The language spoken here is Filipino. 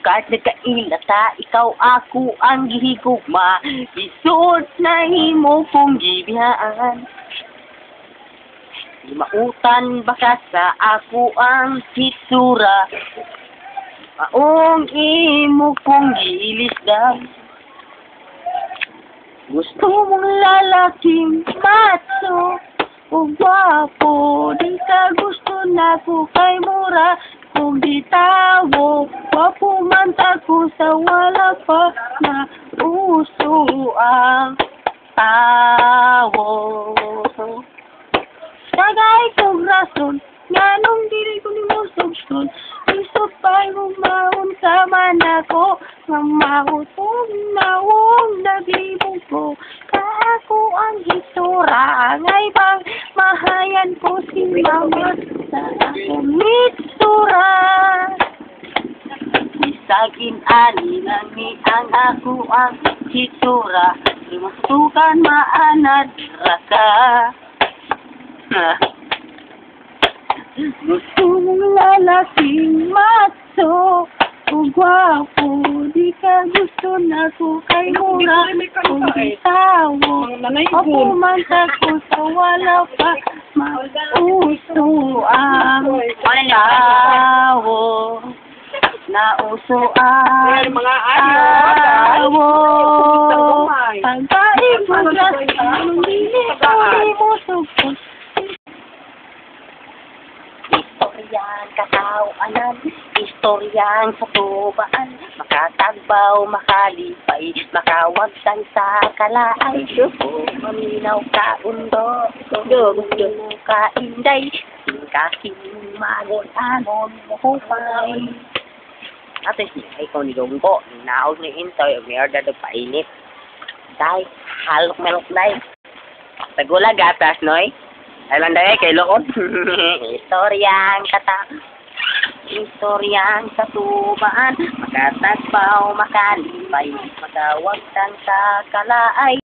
kahit nagkailata, ikaw ako ang gihigugma. Isuot na himo kong gibiyaan. Mautan baka sa ako ang hitsura. Maong imo kong gilisdan. Gusto mong lalaking macho o gwapo, di ka gusto na ko kay mura. Kung di tawo, gwapo man ako sa wala pa na uso ang tawo. Tagay kong rason, nga nung dili ko ni mo subson, isot pa'y humahon sa manako, nga mahutong nawong naglibog ko, kaako ang hisura, ngay bang mahayan ko si mama sa akong hitsura. Isagin ani lang ni ang ako ang hitsura, lumasukan maanad raka. Gusto mong lalaking macho o gwapo, di ka gusto na ko kay mura. Kung di tawo, mapumansa ko sa wala pa mauso ang tawo. Nauso ang tawo. Pagkain mo lang, hindi ko mo sugpon. Istoryang katawanan, istoryang sa tubaan, makatagbaw, makalipay, makawagsan sa kalaay. Maminaw ka undo, maminaw ka inday, kahimagon-agon mo hupay. At ay ko nilunggo, naog ni Intoy, umirda do painit. Day, halok-melok day. Tagula gatas, noy? Alam day, kay lood. Istoryang sa tubaan, makatagbaw, makalipay, makawagtan sa kalaay.